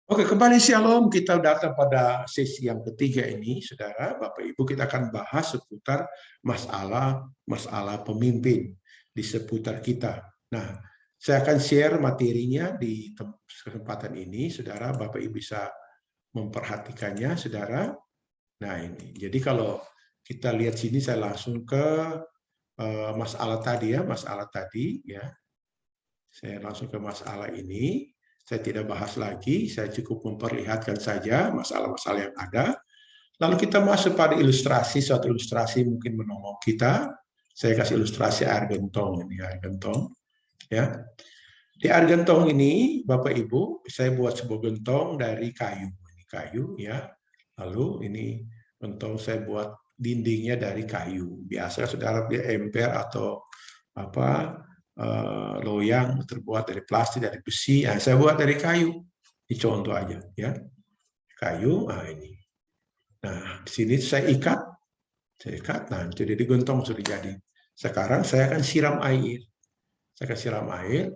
Oke, kembali Shalom. Kita datang pada sesi yang ketiga ini, saudara, Bapak Ibu, kita akan bahas seputar masalah pemimpin di seputar kita. Nah, saya akan share materinya di kesempatan ini, saudara, Bapak Ibu bisa memperhatikannya, saudara. Nah, ini. Jadi kalau kita lihat sini, saya langsung ke masalah tadi ya, masalah tadi ya. Saya langsung ke masalah ini. Saya tidak bahas lagi, saya cukup memperlihatkan saja masalah-masalah yang ada. Lalu kita masuk pada ilustrasi, suatu ilustrasi mungkin menolong kita. Saya kasih ilustrasi air gentong ini, air gentong. Ya. Di air gentong ini, Bapak Ibu, saya buat sebuah gentong dari kayu. Ini kayu ya. Lalu ini gentong saya buat dindingnya dari kayu. Biasa saudara beli emper atau apa loyang terbuat dari plastik, dari besi. Nah, saya buat dari kayu. Ini contoh aja ya. Kayu, nah ini. Nah, di sini saya ikat. Nah, jadi digentong sudah jadi. Sekarang saya akan siram air. Saya akan siram air.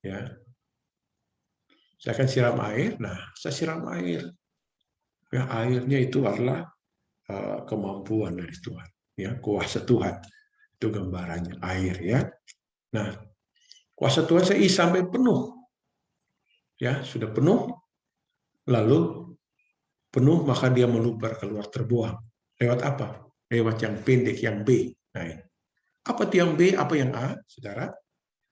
Ya. Saya akan siram air. Nah, saya siram air. Ya, airnya itu adalah kemampuan dari Tuhan. Ya, kuasa Tuhan. Itu gambarannya, air ya. Nah, kuasa Tuhan saya isi sampai penuh. Ya, sudah penuh. Lalu penuh maka dia meluber keluar, terbuang. Lewat apa? Lewat yang pendek, yang B. Nah, ini. Apa itu yang B, apa yang A, saudara?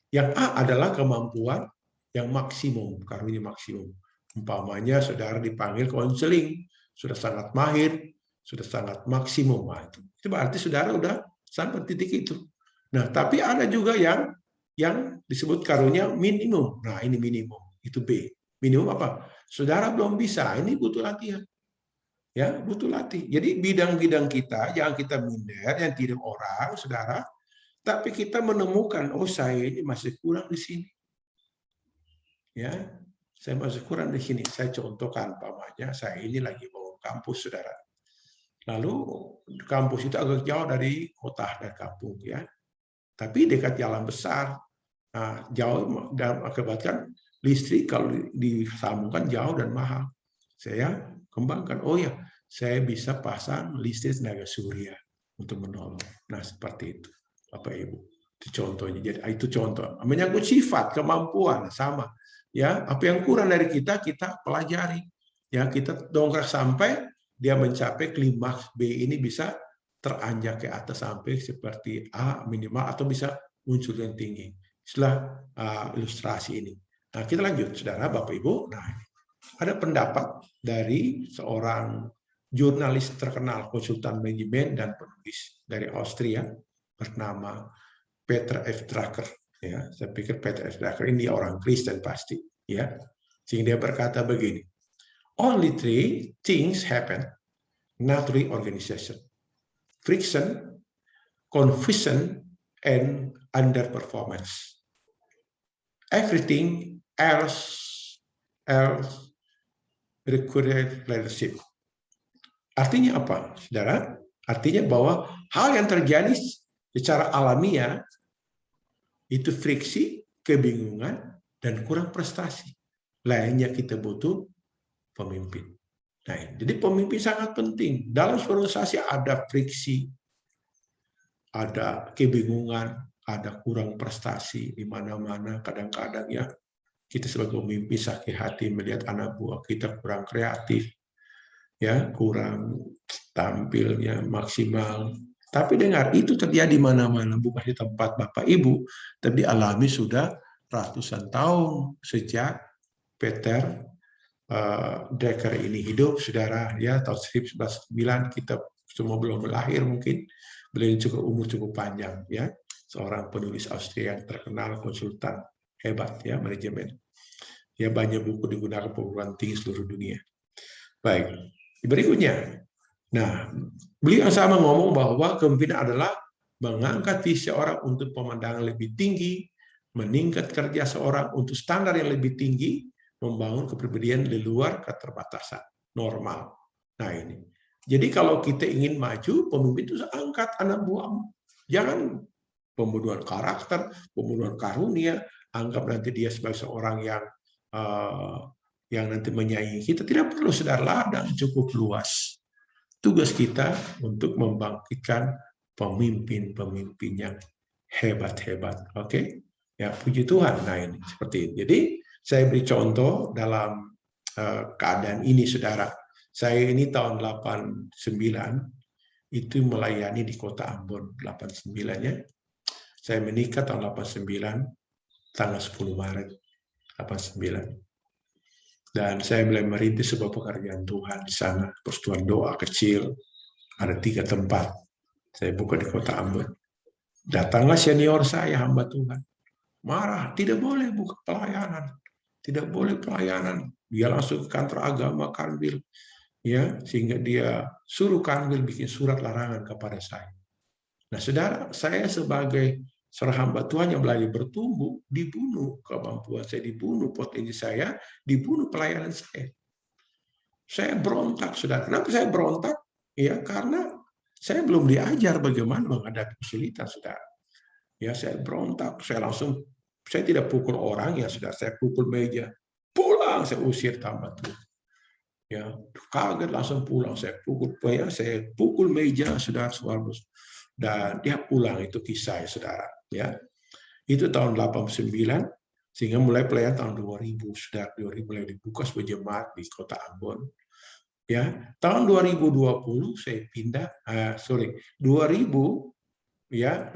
Yang A adalah kemampuan yang maksimum, karunia maksimum. Umpamanya saudara dipanggil konseling, sudah sangat mahir, sudah sangat maksimum. Nah, itu berarti saudara udah sampai titik itu. Nah, tapi ada juga yang disebut karunia minimum. Nah, ini minimum, itu B. Minimum apa? Saudara belum bisa, ini butuh latihan. Ya, butuh latih. Jadi bidang-bidang kita yang kita minder, yang tidak orang, saudara, tapi kita menemukan, oh saya ini masih kurang di sini. Ya, saya masih kurang di sini. Saya contohkan, umpamanya saya ini lagi mau kampus, saudara. Lalu kampus itu agak jauh dari kota dan kampung, ya. Tapi dekat jalan besar. Nah, jauh dan akibatkan listrik kalau disambungkan jauh dan mahal. Saya kembangkan, oh ya, saya bisa pasang listrik tenaga surya untuk menolong. Nah, seperti itu, Bapak Ibu. Itu contohnya. Jadi itu contoh. Menyangkut sifat, kemampuan sama. Ya, apa yang kurang dari kita pelajari. Ya, kita dongkrak sampai dia mencapai klimaks B ini bisa teranjak ke atas sampai seperti A minimal atau bisa muncul yang tinggi. Setelah ilustrasi ini. Nah, kita lanjut, saudara, Bapak Ibu. Nah, ada pendapat dari seorang jurnalis terkenal, konsultan manajemen dan penulis dari Austria bernama Peter F. Drucker. Ya, saya pikir Peter F. Drucker ini orang Kristen pasti. Ya, sehingga dia berkata begini: only three things happen, not reorganization: friction, confusion, and underperformance. Everything else required leadership. Artinya apa, saudara? Artinya bahwa hal yang terjadi secara alamiah itu friksi, kebingungan, dan kurang prestasi. Lainnya kita butuh pemimpin. Nah, jadi pemimpin sangat penting. Dalam organisasi ada friksi, ada kebingungan, ada kurang prestasi di mana-mana. Kadang-kadang ya kita sebagai pemimpin sakit hati melihat anak buah kita kurang kreatif, ya kurang tampilnya maksimal. Tapi dengar, itu terjadi mana-mana, bukan di tempat Bapak Ibu, tapi dialami sudah ratusan tahun sejak Peter Drucker ini hidup, saudara, ya tahun 1909, kita semua belum lahir mungkin. Beliau cukup panjang, ya, seorang penulis Austria yang terkenal, konsultan hebat, ya, manajemen. Ya, banyak buku digunakan perguruan tinggi seluruh dunia. Baik, berikutnya. Nah, beliau yang sama ngomong bahwa kepemimpinan adalah mengangkat visi orang untuk pemandangan lebih tinggi, meningkat kerja seorang untuk standar yang lebih tinggi, membangun kepribadian di luar keterbatasan normal. Nah ini. Jadi kalau kita ingin maju, pemimpin itu angkat anak buahmu. Jangan pembunuhan karakter, pembunuhan karunia, anggap nanti dia sebagai seorang yang yang nanti menyaingi kita. Tidak perlu, saudara, ladang cukup luas. Tugas kita untuk membangkitkan pemimpin-pemimpin yang hebat-hebat. Oke? Ya, puji Tuhan. Nah, ini seperti itu. Jadi, saya beri contoh dalam keadaan ini, saudara. Saya ini tahun 89 itu melayani di kota Ambon, 89-nya. Saya menikah tahun 89, tanggal 10 Maret 89. Dan saya mulai merintis sebuah pekerjaan Tuhan di sana, persekutuan doa kecil, ada 3 tempat. Saya buka di kota Ambon. Datanglah senior saya, hamba Tuhan. Marah, tidak boleh buka pelayanan. Tidak boleh pelayanan. Dia langsung ke kantor agama Kanwil, ya, sehingga dia suruh Kanwil bikin surat larangan kepada saya. Nah, saudara, saya sebagai seorang hamba Tuhan yang belajar bertumbuh, dibunuh kemampuan saya, dibunuh potensi saya, dibunuh pelayanan saya. Saya berontak, saudara. Kenapa saya berontak? Ya, karena saya belum diajar bagaimana menghadapi kesulitan, saudara. Ya, saya berontak, saya tidak pukul orang, ya sudah, saya pukul meja, pulang, saya usir hamba Tuhan. Ya, kaget langsung pulang, saya pukul meja, saudara, dan dia pulang. Itu kisah, ya, saudara. Ya, itu tahun 89, sehingga mulai pelayanan tahun 2000, saudara. 2000 mulai dibuka sebuah jemaat di kota Ambon. Ya, tahun 2020 saya pindah, 2000, ya,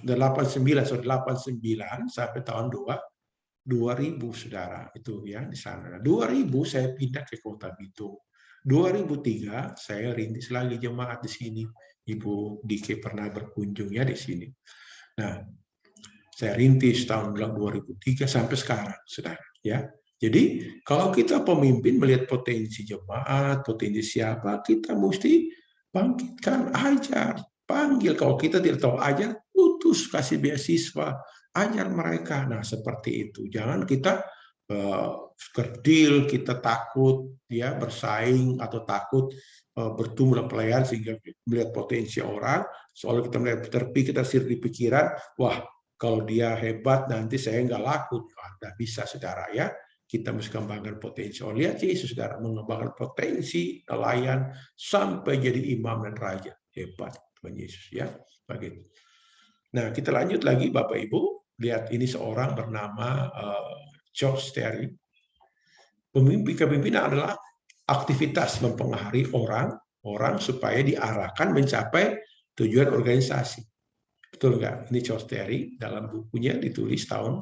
89 sampai tahun 2000, saudara, itu ya di sana. 2000 saya pindah ke kota Bitung. 2003 saya rintis lagi jemaat di sini. Ibu Dike pernah berkunjung, ya, di sini. Nah, saya rintis tahun 2003 sampai sekarang, saudara, ya. Jadi kalau kita pemimpin melihat potensi jemaat, potensi siapa, kita mesti bangkitkan, ajar, panggil. Kalau kita tidak tahu ajar, utus, kasih beasiswa, ajar mereka. Nah, seperti itu. Jangan kita kerdil, kita takut, ya, bersaing atau takut bertumbuh dalam pelayanan sehingga melihat potensi orang. Soalnya kita melihat kita di pikiran, wah, kalau dia hebat nanti saya nggak laku. Nggak bisa, saudara, ya. Kita mesti kembangkan potensi. Oh, lihat Yesus, saudara, mengembangkan potensi nelayan sampai jadi imam dan raja. Hebat Tuhan Yesus, ya. Begitu. Nah, kita lanjut lagi, Bapak Ibu. Lihat, ini seorang bernama George Terry. Kepemimpinan adalah aktivitas mempengaruhi orang supaya diarahkan mencapai tujuan organisasi. Betul nggak? Ini George Terry dalam bukunya ditulis tahun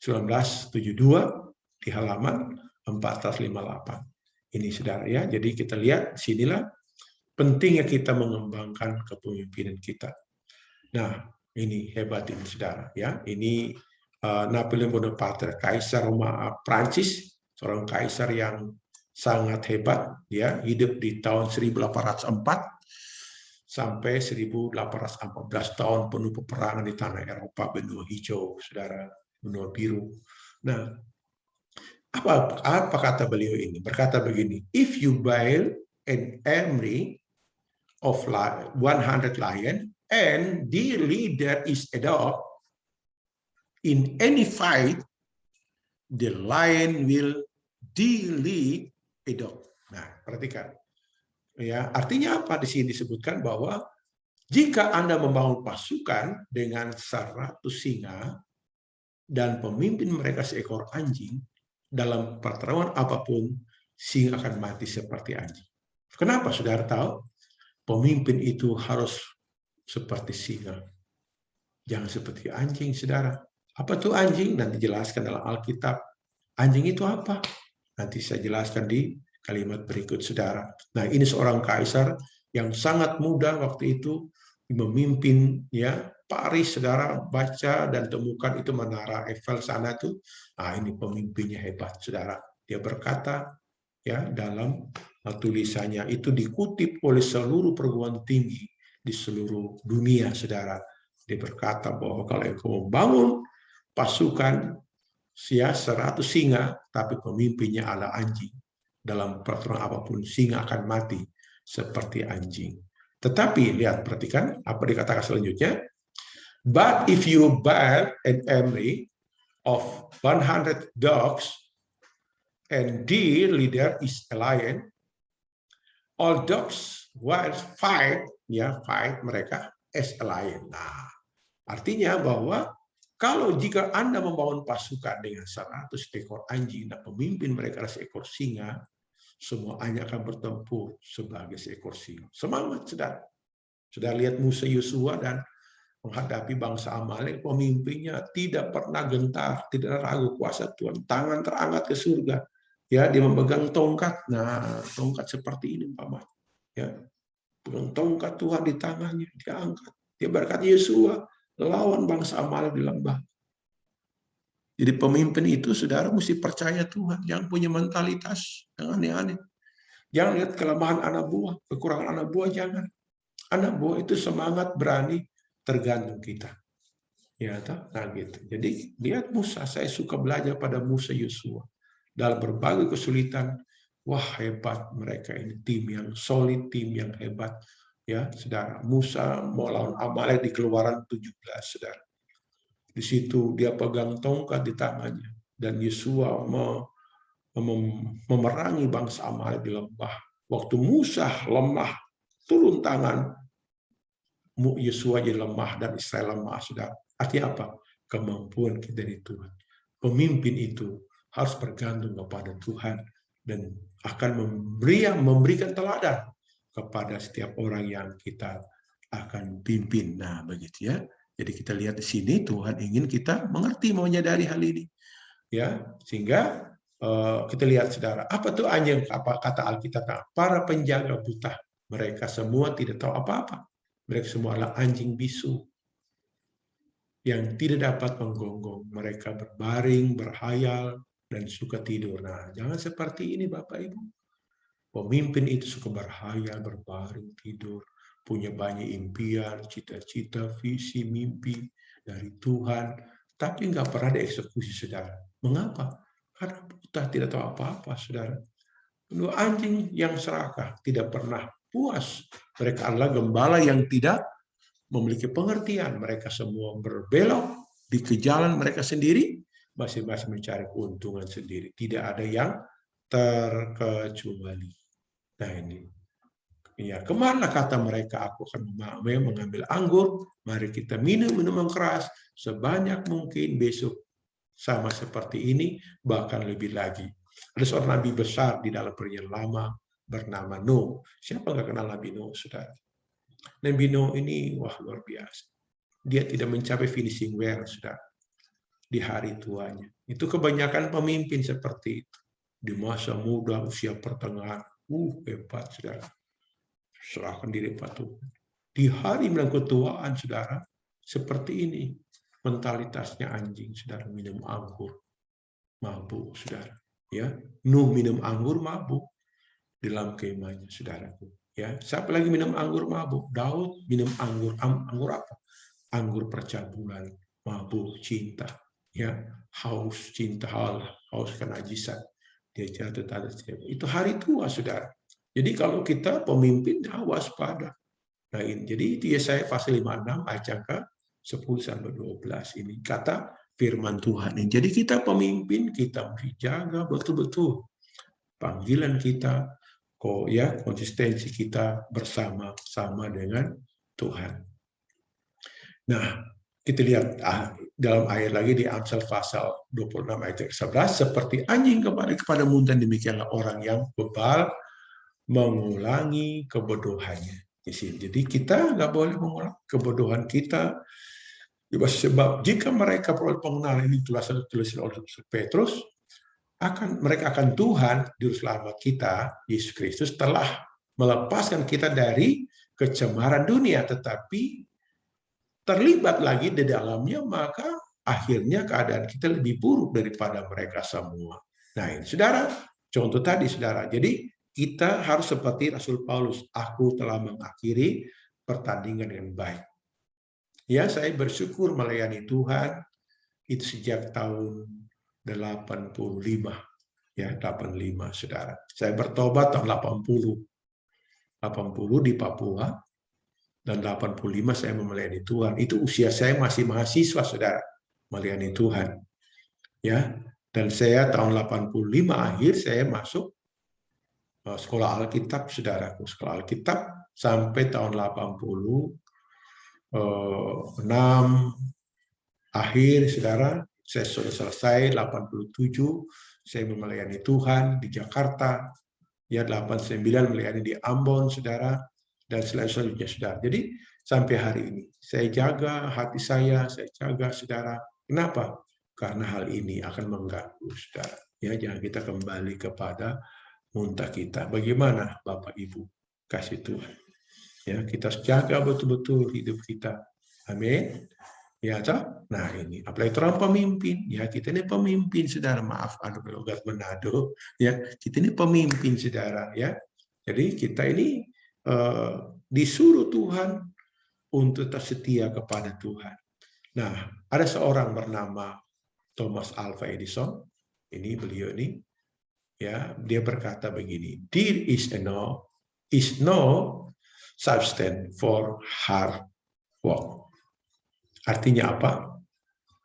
1972 di halaman 458. Ini, saudara, ya. Jadi kita lihat sinilah pentingnya kita mengembangkan kepemimpinan kita. Nah, ini hebat ini, saudara, ya. Ini Napoleon Bonaparte, Kaisar Roma Prancis, seorang kaisar yang sangat hebat, ya, hidup di tahun 1804 sampai 1814, tahun penuh peperangan di tanah Eropa, benua hijau, saudara, benua biru. Nah, apa kata beliau ini? Berkata begini, if you build an army of 100 lion and the leader is a dog, in any fight, the lion will de-lead a dog. Nah, perhatikan. Ya, artinya apa? Di sini disebutkan bahwa jika Anda membangun pasukan dengan 100 singa dan pemimpin mereka seekor anjing, dalam pertarungan apapun, singa akan mati seperti anjing. Kenapa, saudara tahu? Pemimpin itu harus seperti singa. Jangan seperti anjing, saudara. Apa itu anjing? Nanti dijelaskan dalam Alkitab. Anjing itu apa? Nanti saya jelaskan di kalimat berikut, saudara. Nah, ini seorang kaisar yang sangat muda waktu itu memimpin, ya, Paris, saudara, baca dan temukan itu menara Eiffel sana tuh. Nah, ini pemimpinnya hebat, saudara. Dia berkata, ya, dalam tulisannya itu dikutip oleh seluruh perguruan tinggi di seluruh dunia, saudara. Dia berkata bahwa kalau engkau membangun pasukan, ya, 100 singa, tapi pemimpinnya adalah anjing, dalam peraturan apapun singa akan mati seperti anjing. Tetapi lihat, perhatikan apa dikatakan selanjutnya. But if you build an army of 100 dogs, and deer leader is a lion. All dogs will fight, ya fight mereka as a lion. Nah, artinya bahwa kalau jika Anda membangun pasukan dengan 100 ekor anjing dan pemimpin mereka adalah seekor singa, semuanya akan bertempur sebagai seekor singa. Semangat, saudara. Sudah lihat Musa Yosua dan menghadapi bangsa Amalek, pemimpinnya tidak pernah gentar, tidak ragu kuasa Tuhan, tangan terangkat ke surga. Ya, dia memegang tongkat. Nah, tongkat seperti ini umpamanya. Ya, pegang tongkat Tuhan di tangannya, dia angkat. Dia berkata, Yosua lawan bangsa Amalek di lembah. Jadi pemimpin itu, saudara, mesti percaya Tuhan, yang punya mentalitas yang aneh-aneh. Jangan lihat kelemahan anak buah, kekurangan anak buah, jangan. Anak buah itu semangat, berani, tergantung kita. Ya, nah gitu. Jadi lihat Musa, saya suka belajar pada Musa Yosua. Dalam berbagai kesulitan, wah hebat mereka ini, tim yang solid, tim yang hebat. Ya, saudara. Musa mau lawan Amalek di Keluaran 17, saudara. Di situ dia pegang tongkat di tangannya, dan Yosua memerangi bangsa Amalek di lembah. Waktu Musa lemah, turun tangan, Yosua jadi lemah dan Israel lemah, saudara. Artinya apa? Kemampuan kita di Tuhan. Pemimpin itu harus bergantung kepada Tuhan dan akan memberikan teladan kepada setiap orang yang kita akan pimpin. Nah, begitu ya. Jadi kita lihat di sini Tuhan ingin kita mengerti, menyadari hal ini. Ya, sehingga kita lihat, saudara, apa tuh anjing, apa kata Alkitab? Para penjaga buta, mereka semua tidak tahu apa-apa. Mereka semua adalah anjing bisu yang tidak dapat menggonggong. Mereka berbaring, berhayal, dan suka tidur. Nah, jangan seperti ini, Bapak Ibu. Pemimpin itu suka berhayal, berbaring, tidur, punya banyak impian, cita-cita, visi, mimpi dari Tuhan, tapi nggak pernah dieksekusi, saudara. Mengapa? Karena buta, tidak tahu apa-apa, saudara. Dua anjing yang serakah, tidak pernah puas. Mereka adalah gembala yang tidak memiliki pengertian. Mereka semua berbelok di jalan mereka sendiri, masing-masing mencari keuntungan sendiri. Tidak ada yang terkecuali. Nah ini, ya kemana kata mereka, aku akan mengambil anggur, mari kita minum minuman keras sebanyak mungkin besok, sama seperti ini, bahkan lebih lagi. Ada seorang nabi besar di dalam Perjanjian Lama bernama Nuh. Siapa nggak kenal Nabi Nuh, saudara? Nabi Nuh ini, wah luar biasa. Dia tidak mencapai finishing well, saudara, di hari tuanya. Itu kebanyakan pemimpin seperti itu. Di masa muda, usia pertengahan, hebat, saudara. Serahkan diri pada Tuhan. Di hari ketuaan, saudara, seperti ini. Mentalitasnya anjing, saudara, minum anggur, mabuk, saudara. Ya, Nuh minum anggur, mabuk di dalam kemahnya, saudaraku. Ya, siapa lagi minum anggur, mabuk? Daud minum anggur, anggur apa? Anggur percabulan, mabuk, cinta. Ya, haus cinta Allah, haus kenajisat. Dia jatuh tanda itu hari tua, saudara. Jadi kalau kita pemimpin, waspada. Nah, jadi itu Yesaya pasal 56 ayat ke 10-12 ini kata firman Tuhan. Jadi kita pemimpin, kita mesti jaga betul-betul panggilan kita, konsistensi kita bersama-sama dengan Tuhan. Nah, kita lihat dalam ayat lagi di Amsal pasal 26 ayat 11, seperti anjing kepada muntan, demikianlah orang yang bebal mengulangi kebodohannya. Jadi kita nggak boleh mengulang kebodohan kita, sebab jika mereka peroleh pengenalan ini tulisan oleh Petrus, mereka akan Tuhan Juru Selamat kita, Yesus Kristus, telah melepaskan kita dari kecemaran dunia, tetapi terlibat lagi di dalamnya, maka akhirnya keadaan kita lebih buruk daripada mereka semua. Nah, ini, saudara, contoh tadi, saudara. Jadi kita harus seperti Rasul Paulus, aku telah mengakhiri pertandingan dengan baik. Ya, saya bersyukur melayani Tuhan itu sejak tahun 85. Ya, 85, saudara. Saya bertobat tahun 80 di Papua, dan 85 saya melayani Tuhan. Itu usia saya masih mahasiswa, saudara, melayani Tuhan. Ya, Dan saya tahun 85 akhir saya masuk sekolah Alkitab, saudaraku. Sekolah Alkitab sampai tahun 86 akhir, saudara. Saya sudah selesai, 87 saya melayani Tuhan di Jakarta. Ya, 89 melayani di Ambon, saudara. Dan selanjutnya, saudara. Jadi sampai hari ini saya jaga hati saya jaga, saudara. Kenapa? Karena hal ini akan mengganggu, saudara. Ya, jangan kita kembali kepada muntah kita. Bagaimana Bapak Ibu kasih Tuhan? Ya, kita jaga betul-betul hidup kita. Amin. Ya, toh? Nah ini, apalagi orang pemimpin. Ya, kita ini pemimpin, saudara. Maaf, logat Manado. Ya, kita ini pemimpin, saudara. Ya, jadi kita ini disuruh Tuhan untuk tetap setia kepada Tuhan. Nah, ada seorang bernama Thomas Alva Edison. Ini beliau ini, ya, dia berkata begini, there is no substance for hard work. Artinya apa?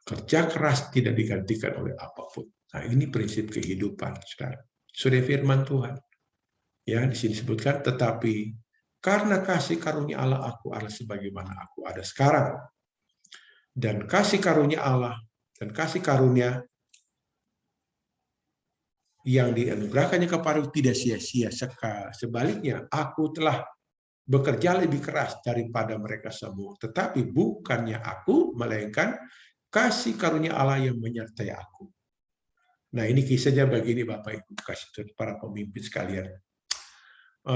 Kerja keras tidak digantikan oleh apapun. Nah, ini prinsip kehidupan, saudara. Sudah firman Tuhan. Ya, di sini disebutkan, tetapi karena kasih karunia Allah aku adalah sebagaimana aku ada sekarang. Dan kasih karunia Allah dan kasih karunia yang dianugerahkannya kepadaku tidak sia-sia. Sebaliknya, aku telah bekerja lebih keras daripada mereka semua. Tetapi bukannya aku, melainkan kasih karunia Allah yang menyertai aku. Nah, ini kisahnya begini, Bapak Ibu, kasih para pemimpin sekalian.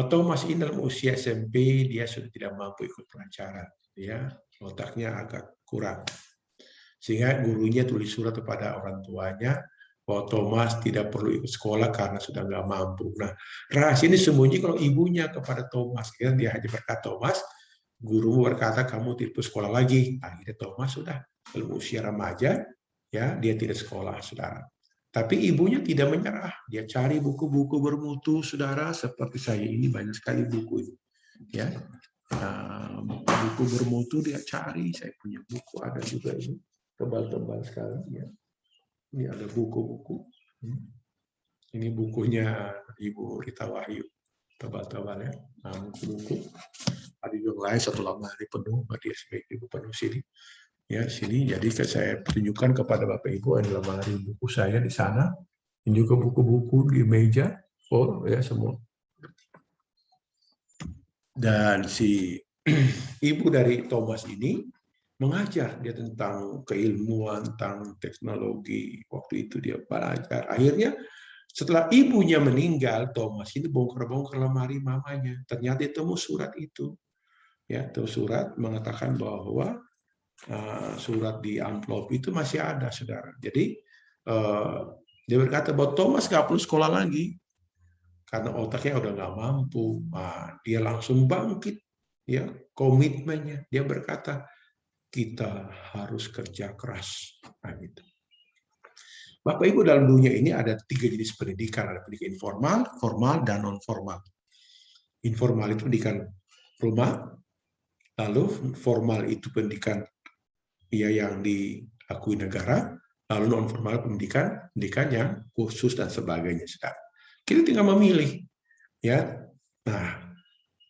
Thomas ini dalam usia SMP, dia sudah tidak mampu ikut pelajaran. Ya, otaknya agak kurang. Sehingga gurunya tulis surat kepada orang tuanya bahwa Thomas tidak perlu ikut sekolah karena sudah nggak mampu. Nah, rahasia ini sembunyi kalau ibunya kepada Thomas. Ya, dia hanya berkata, Thomas, guru berkata kamu tidak sekolah lagi. Akhirnya Thomas sudah dalam usia remaja, ya, dia tidak sekolah, saudara. Tapi ibunya tidak menyerah. Dia cari buku-buku bermutu, saudara. Seperti saya ini banyak sekali buku ini. Ya, buku bermutu dia cari. Saya punya buku ada juga ini. Tebal-tebal sekali, ya. Ini ada buku-buku. Ini bukunya Ibu Rita Wahyu, tebal-tebal, ya. Nah, buku-buku. Ada juga lain satu lemari penuh, dia sebagai buku penuh sini. Ya, sini. Jadi saya tunjukkan kepada Bapak Ibu ada lemari buku saya di sana. Ini juga buku-buku di meja, ya semua. Dan si ibu dari Thomas ini mengajar dia tentang keilmuan, tentang teknologi. Waktu itu dia belajar. Akhirnya setelah ibunya meninggal, Thomas ini bongkar-bongkar lemari mamanya. Ternyata ditemu surat itu. Ya, itu surat mengatakan bahwa surat di amplop itu masih ada, saudara. Jadi dia berkata bahwa Thomas nggak perlu sekolah lagi karena otaknya udah nggak mampu. Nah, dia langsung bangkit, ya, komitmennya. Dia berkata, kita harus kerja keras. Nah, gitu. Bapak Ibu, dalam dunia ini ada 3 jenis pendidikan. Ada pendidikan informal, formal, dan non-formal. Informal itu pendidikan rumah, lalu formal itu pendidikan yang diakui negara, lalu non-formal pendidikan yang khusus dan sebagainya. Kita tinggal memilih. Ya, nah,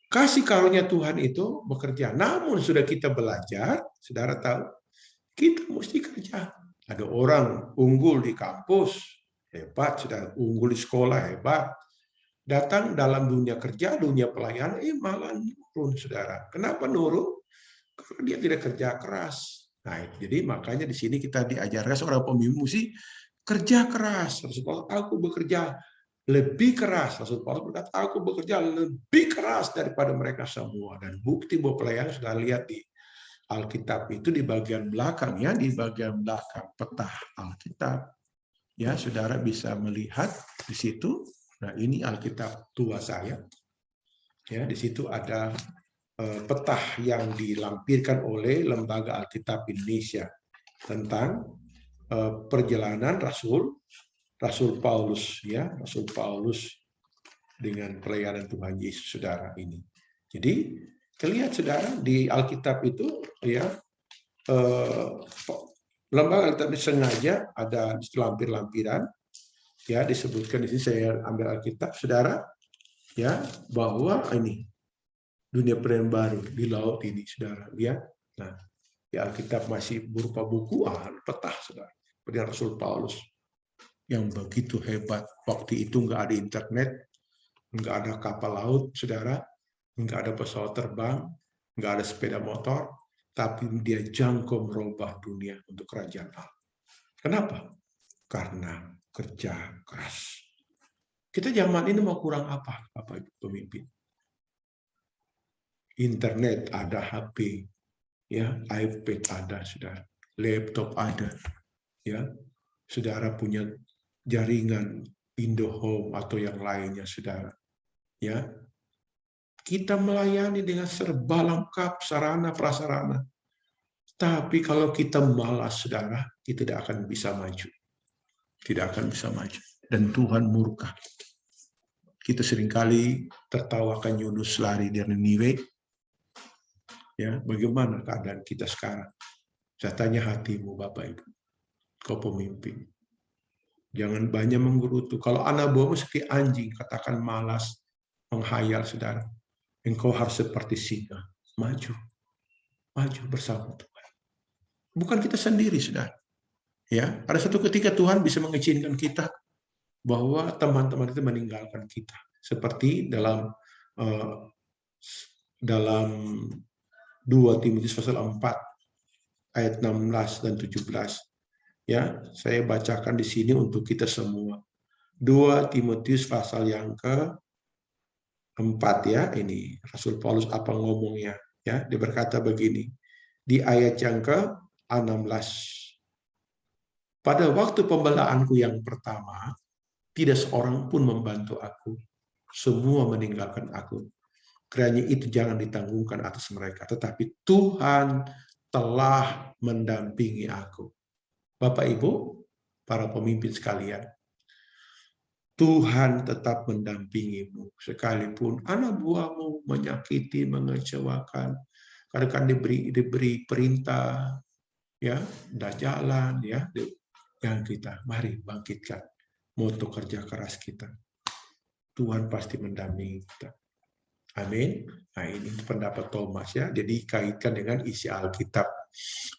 kasih karunia Tuhan itu bekerja. Namun sudah kita belajar, saudara tahu, kita mesti kerja. Ada orang unggul di kampus, hebat, saudara. Unggul di sekolah, hebat. Datang dalam dunia kerja, dunia pelayanan, malah nurun, saudara. Kenapa nurun? Karena dia tidak kerja keras. Nah, jadi makanya di sini kita diajarkan seorang pemimpin mesti kerja keras. Aku bekerja lebih keras. Rasul Paulus berkata, aku bekerja lebih keras daripada mereka semua. Dan bukti bahwa pelayanan sudah lihat di Alkitab itu di bagian belakang, ya, di bagian belakang peta Alkitab. Ya, saudara bisa melihat di situ. Nah, ini Alkitab tua saya. Ya, di situ ada peta yang dilampirkan oleh Lembaga Alkitab Indonesia tentang perjalanan Rasul Paulus, ya, Rasul Paulus dengan pelayanan Tuhan Yesus, saudara ini. Jadi terlihat, saudara, di Alkitab itu, ya, Lembaga Alkitab sengaja ada lampir-lampiran, ya disebutkan di sini. Saya ambil Alkitab, saudara, ya bahwa ini dunia perjanjian baru di laut ini, saudara, ya. Nah, di Alkitab masih berupa buku, peta, saudara. Seperti Rasul Paulus yang begitu hebat. Waktu itu nggak ada internet, nggak ada kapal laut, saudara, nggak ada pesawat terbang, nggak ada sepeda motor, tapi dia jangkau merubah dunia untuk kerajaan Allah. Kenapa? Karena kerja keras. Kita zaman ini mau kurang apa, Bapak Ibu pemimpin? Internet ada, HP, ya, iPad ada, saudara, laptop ada, ya, saudara punya jaringan IndoHome atau yang lainnya, saudara, ya. Kita melayani dengan serba lengkap sarana prasarana. Tapi kalau kita malas, saudara, kita tidak akan bisa maju. Tidak akan bisa maju. Dan Tuhan murka. Kita seringkali tertawakan Yunus lari dari Niniwe. Ya, bagaimana keadaan kita sekarang? Saya tanya hatimu, Bapak Ibu. Kau pemimpin. Jangan banyak menggerutu. Kalau anak buahmu seperti anjing, katakan malas, menghayal, saudara. Engkau harus seperti singa. Maju. Maju bersama Tuhan. Bukan kita sendiri, saudara. Ya, pada satu ketika Tuhan bisa mengizinkan kita bahwa teman-teman itu meninggalkan kita. Seperti dalam 2 Timotius pasal 4 ayat 16 dan 17. Ya, saya bacakan di sini untuk kita semua. 2 Timotius pasal yang ke-4, ya. Ini Rasul Paulus apa ngomongnya, ya. Dia berkata begini di ayat yang ke-16. Pada waktu pembelaanku yang pertama, tidak seorang pun membantu aku. Semua meninggalkan aku. Kiranya itu jangan ditanggungkan atas mereka, tetapi Tuhan telah mendampingi aku. Bapak Ibu, para pemimpin sekalian, Tuhan tetap mendampingimu sekalipun anak buahmu menyakiti, mengecewakan. Kadang-kadang diberi perintah, ya, dah jalan, ya, yang kita mari bangkitkan moto kerja keras kita. Tuhan pasti mendampingi kita. Amin. Nah, ini pendapat Thomas, ya. Jadi kaitkan dengan isi Alkitab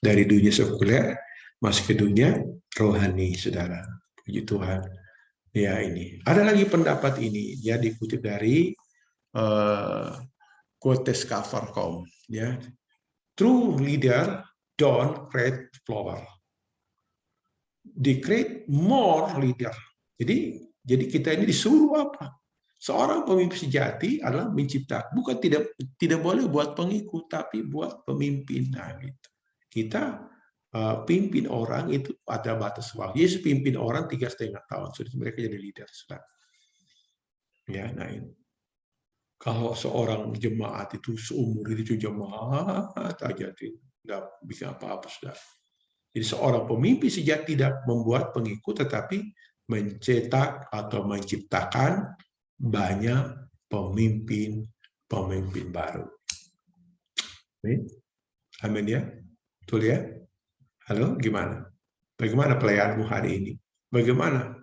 dari dunia sekuler masuk ke dunia rohani, saudara. Puji Tuhan. Ya, ini. Ada lagi pendapat ini, ya, dikutip dari quotes.com, ya. True leader don't create flower. They create more leader. Jadi kita ini disuruh apa? Seorang pemimpin sejati adalah menciptakan, bukan tidak boleh buat pengikut, tapi buat pemimpin. Nah, gitu. Kita pimpin orang itu ada batas waktu. Yesus pimpin orang 3,5 tahun, sudah mereka jadi leader. Sudah. Ya, nah ini. Kalau seorang jemaat itu seumur itu jemaat aja, tidak bisa apa-apa, sudah. Jadi seorang pemimpin sejati tidak membuat pengikut, tetapi mencetak atau menciptakan banyak pemimpin baru. Amin, ya. Betul, ya. Halo, gimana? Bagaimana pelayanmu hari ini? Bagaimana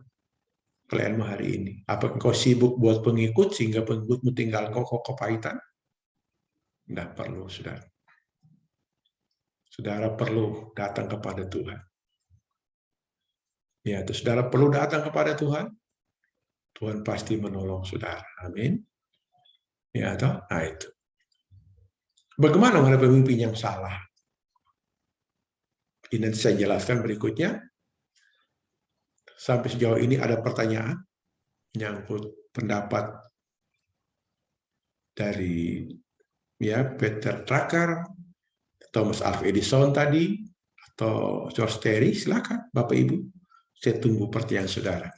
pelayanmu hari ini? Apakah kau sibuk buat pengikut sehingga pengikutmu tinggal kau kepahitan? Tidak perlu, saudara. Saudara perlu datang kepada Tuhan. Ya, terus saudara perlu datang kepada Tuhan. Tuhan pasti menolong saudara. Amin. Ya, toh? Nah, itu. Bagaimana menghadapi pemimpin yang salah? Ini nanti saya jelaskan berikutnya. Sampai sejauh ini ada pertanyaan menyangkut pendapat dari, ya, Peter Drucker, Thomas Alva Edison tadi, atau George Terry. Silakan Bapak Ibu. Saya tunggu pertanyaan saudara.